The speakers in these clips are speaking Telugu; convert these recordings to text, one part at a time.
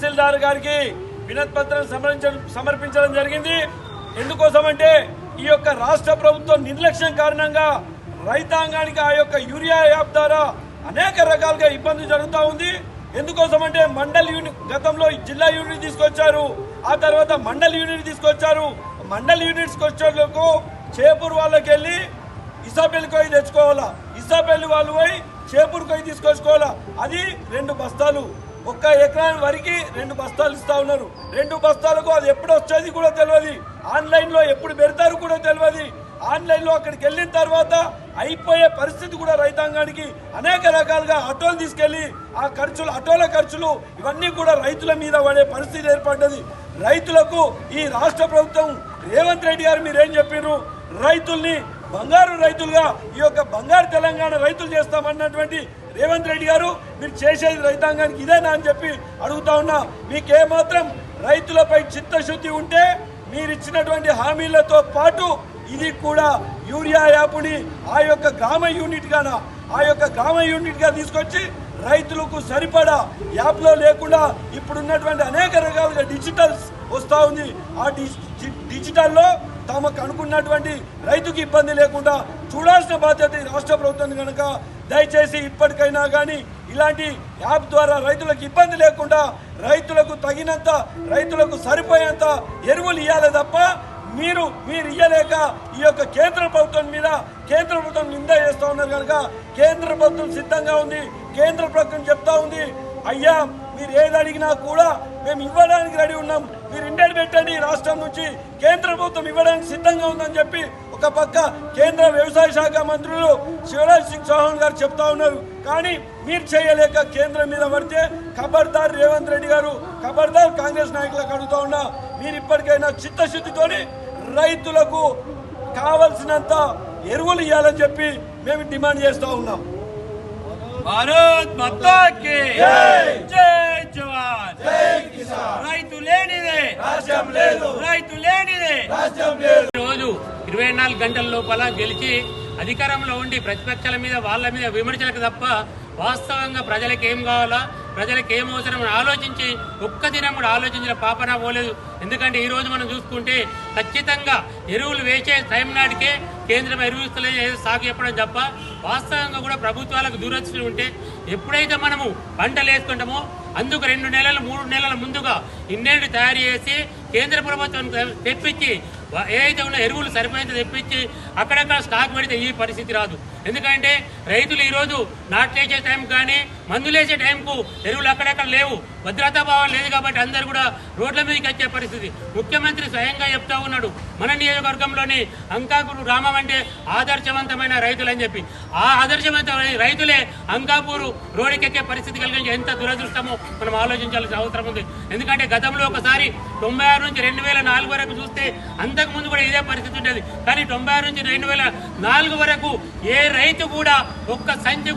తహసీల్దార్ గారికి వినతి పత్రం సమర్పించడం జరిగింది. ఎందుకోసమంటే ఈ యొక్క రాష్ట్ర ప్రభుత్వం నిర్లక్ష్యం కారణంగా రైతాంగానికి ఆ యొక్క యూరియా యాప్ ద్వారా అనేక రకాలుగా ఇబ్బంది జరుగుతూ ఉంది. ఎందుకోసమంటే మండల్ యూనిట్ గతంలో జిల్లా యూనిట్ తీసుకొచ్చారు, ఆ తర్వాత మండల్ యూనిట్ తీసుకొచ్చారు. మండల్ యూనిట్స్కి వచ్చేందుకు చేపూరు వాళ్ళకి వెళ్ళి ఇసాపల్లికి పోయి తెచ్చుకోవాలా, ఇసాపల్లి వాళ్ళు పోయి చేపూరుకి పోయి తీసుకొచ్చుకోవాలా. అది 2 బస్తాలు, 1 ఎకరాల వరకు 2 బస్తాలు ఇస్తా ఉన్నారు. 2 బస్తాలకు అది ఎప్పుడు వచ్చేది కూడా తెలియదు, ఆన్లైన్లో ఎప్పుడు పెడతారు కూడా తెలియదు. ఆన్లైన్లో అక్కడికి వెళ్ళిన తర్వాత అయిపోయే పరిస్థితి కూడా రైతాంగానికి అనేక రకాలుగా ఆటోలు తీసుకెళ్లి ఆ ఖర్చులు, ఆటోల ఖర్చులు ఇవన్నీ కూడా రైతుల మీద పడే పరిస్థితి ఏర్పడ్డది. రైతులకు ఈ రాష్ట్ర ప్రభుత్వం రేవంత్ రెడ్డి గారు మీరేం చెప్పారు, రైతుల్ని బంగారు రైతులుగా ఈ యొక్క బంగారు తెలంగాణ రైతులు చేస్తామన్నటువంటి రేవంత్ రెడ్డి గారు మీరు చేసేది రైతాంగానికి ఇదేనా అని చెప్పి అడుగుతా ఉన్నా. మీకేమాత్రం రైతులపై చిత్తశుద్ధి ఉంటే మీరు ఇచ్చినటువంటి హామీలతో పాటు ఇది కూడా యూరియా యాప్ని ఆ యొక్క గ్రామ యూనిట్గా తీసుకొచ్చి రైతులకు సరిపడా యాప్లో లేకుండా ఇప్పుడున్నటువంటి అనేక రకాలుగా డిజిటల్స్ వస్తూ ఉంది. ఆ డిజిటల్లో తమకు అనుకున్నటువంటి రైతుకి ఇబ్బంది లేకుండా చూడాల్సిన బాధ్యత రాష్ట్ర ప్రభుత్వం కనుక దయచేసి ఇప్పటికైనా కానీ ఇలాంటి యాప్ ద్వారా రైతులకు ఇబ్బంది లేకుండా రైతులకు తగినంత, రైతులకు సరిపోయేంత ఎరువులు ఇవ్వాలి తప్ప మీరు ఇయ్యలేక ఈ యొక్క కేంద్ర ప్రభుత్వం మీద కేంద్ర ప్రభుత్వం నింద చేస్తూ ఉన్నారు కనుక కేంద్ర ప్రభుత్వం సిద్ధంగా ఉంది. కేంద్ర ప్రభుత్వం చెప్తా ఉంది, అయ్యా మీరు ఏది అడిగినా కూడా మేము ఇవ్వడానికి రెడీ ఉన్నాం, మీరు ఇండియన్ పెట్టండి, రాష్ట్రం నుంచి కేంద్ర ప్రభుత్వం ఇవ్వడానికి సిద్ధంగా ఉందని చెప్పి ఒక పక్క కేంద్ర వ్యవసాయ శాఖ మంత్రులు శివరాజ్ సింగ్ చౌహాన్ గారు చెప్తా ఉన్నారు. కానీ మీరు చేయలేక కేంద్రం మీద పడితే ఖబర్దార్ రేవంత్ రెడ్డి గారు, ఖబర్దార్ కాంగ్రెస్ నాయకులకు అడుగుతా ఉన్నా, మీరు ఇప్పటికైనా చిత్తశుద్ధితోని రైతులకు కావలసినంత ఎరువులు ఇవ్వాలని చెప్పి మేము డిమాండ్ చేస్తూ ఉన్నాం. భారత్ మాతా కీ జై జవాన్ జై కిసాన్. రైతు లేనిదే రాజ్యం లేదు, రైతు లేనిదే రాజ్యం లేదు. రోజు 24 గంటల లోపల గెలిచి అధికారంలో ఉండి ప్రతిపక్షాల మీద వాళ్ళ మీద విమర్శలకు తప్ప వాస్తవంగా ప్రజలకు ఏం కావాలా, ప్రజలకు ఏం అవసరం ఆలోచించి ఒక్క దినం కూడా ఆలోచించిన పాపన పోలేదు. ఎందుకంటే ఈ రోజు మనం చూసుకుంటే ఖచ్చితంగా ఎరువులు వేసే టైం నాటికే కేంద్రం ఎరువు ఇస్తలేదు సాగు చెప్పడం తప్ప వాస్తవంగా కూడా ప్రభుత్వాలకు దూరదృష్టి ఉంటే ఎప్పుడైతే మనము పంటలు వేసుకుంటామో అందుకు 2 నెలలు 3 నెలల ముందుగా ఇన్నేళ్ళు తయారు చేసి కేంద్ర ప్రభుత్వం తెప్పించి ఏదైతే ఉన్న ఎరువులు సరిపోయేంత తెప్పించి అక్కడక్కడ స్టాక్ పెడితే ఈ పరిస్థితి రాదు. ఎందుకంటే రైతులు ఈరోజు నాట్లేసే టైం కానీ మందులేసే టైంకు ఎరువులు అక్కడక్కడ లేవు, భద్రతా భావం లేదు. కాబట్టి అందరు కూడా రోడ్ల మీదకి వచ్చే పరిస్థితి. ముఖ్యమంత్రి స్వయంగా చెప్తా ఉన్నాడు, మన నియోజకవర్గంలోని అంకాపూర్ గ్రామం అంటే ఆదర్శవంతమైన రైతులు అని చెప్పి. ఆ ఆదర్శవంతమైన రైతులే అంకాపూర్ రోడ్డుకెక్కే పరిస్థితి కలిగించి ఎంత దురదృష్టమో మనం ఆలోచించాల్సిన అవసరం ఉంది. ఎందుకంటే గతంలో ఒకసారి 96 నుంచి 2004 వరకు చూస్తే అంతకుముందు కూడా ఇదే పరిస్థితి ఉండేది. కానీ 96 నుంచి 2004 వరకు ఏ రైతు కూడా ఒక్క సంచి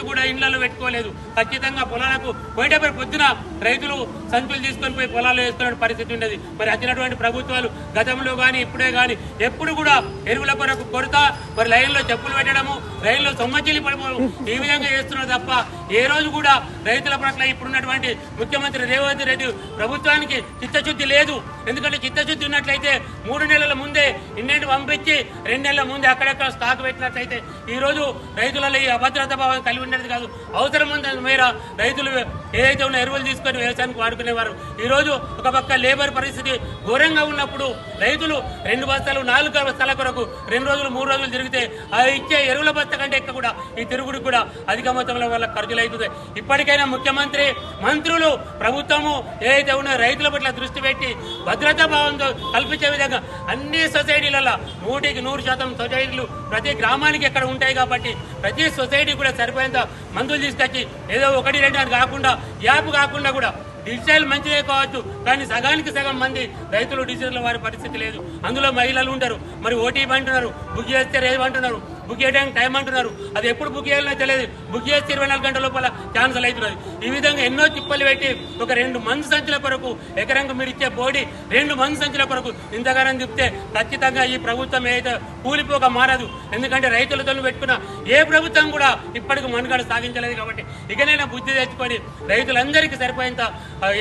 కూడా ఇళ్లలో పెట్టుకోలేదు. ఖచ్చితంగా పొలాలకు పోయేటప్పుడు పొద్దున రైతులు సంచులు తీసుకొని పోయి పొలాలు వేసుకునే పరిస్థితి ఉండేది. మరి వచ్చినటువంటి ప్రభుత్వాలు గతంలో కానీ ఇప్పుడే కానీ ఎప్పుడు కూడా ఎరువుల కొరకు కొరత, మరి లైన్లో చెప్పులు పెట్టడము, రైల్లో సొమ్మచిల్లి పడిపోవడం ఈ విధంగా చేస్తున్నారు తప్ప ఏ రోజు కూడా రైతుల పట్ల ఇప్పుడున్నటువంటి ముఖ్యమంత్రి రేవంత్ రెడ్డి ప్రభుత్వానికి చిత్తశుద్ధి లేదు. ఎందుకంటే చిత్తశుద్ధి ఉన్నట్లయితే 3 నెలల ముందే ఇన్నేంటి పంపించి 2 నెలల ముందే అక్కడెక్కడ స్టాక్ పెట్టినట్లయితే ఈ రోజు రైతులలో ఈ అభద్రత భావం కలిగి ఉండేది కాదు. అవసరం ఉన్న మేర రైతులు ఏదైతే ఉన్న ఎరువులు తీసుకొని వ్యవసాయానికి వాడుకునేవారు. ఈ రోజు ఒక పక్క లేబర్ పరిస్థితి ఘోరంగా ఉన్నప్పుడు రైతులు 2 బస్తాలు 4 బస్తాల కొరకు 2 రోజులు 3 రోజులు తిరిగితే ఆ ఇచ్చే ఎరువుల బస్తా కంటే ఎక్కువ కూడా ఈ తిరుగుడు కూడా అధిక మొత్తంలో వల్ల ఖర్చులు అవుతుంది. ఇప్పటికైనా ముఖ్యమంత్రి, మంత్రులు, ప్రభుత్వము ఏదైతే ఉన్న రైతుల పట్ల దృష్టి పెట్టి భద్రతా భావంతో కల్పించే విధంగా అన్ని సొసైటీలలో 100% సొసైటీలు ప్రతి గ్రామానికి ఎక్కడ ఉంటాయి కాబట్టి ప్రతి సొసైటీ కూడా సరిపోయేంత మందులు తీసుకొచ్చి ఏదో 1-2 అని కాకుండా యాప్ కాకుండా కూడా డిజిటల్ మంచిదే కావచ్చు, కానీ సగానికి సగం మంది రైతులు డిజిటల్ వారి పరిస్థితి లేదు. అందులో మహిళలు ఉంటారు, మరి ఓటీపీ అంటున్నారు, బుక్ చేస్తే రేవంటున్నారు. బుక్ చేయడానికి టైం అంటున్నారు. అది ఎప్పుడు బుక్ చేయాలనో తెలియదు. బుక్ చేస్తే 24 గంటల లోపల క్యాన్సిల్ అవుతున్నది. ఈ విధంగా ఎన్నో తిప్పలు పెట్టి ఒక 2 మంది సంచుల కొరకు ఎకరంగా మీరు ఇచ్చే బోడి 2 మంది సంచుల కొరకు ఇంతగానం చెప్తే ఖచ్చితంగా ఈ ప్రభుత్వం ఏదైతే కూలిపోక మారదు. ఎందుకంటే రైతులతో పెట్టుకున్న ఏ ప్రభుత్వం కూడా ఇప్పటికి మనుగడ సాగించలేదు. కాబట్టి ఇకనైనా బుద్ధి తెచ్చుకొని రైతులందరికీ సరిపోయేంత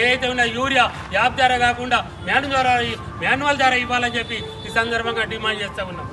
ఏదైతే ఉన్న యూరియా యాప్ ద్వారా కాకుండా మాన్యువల్ ద్వారా ఇవ్వాలని చెప్పి ఈ సందర్భంగా డిమాండ్ చేస్తా ఉన్నాం.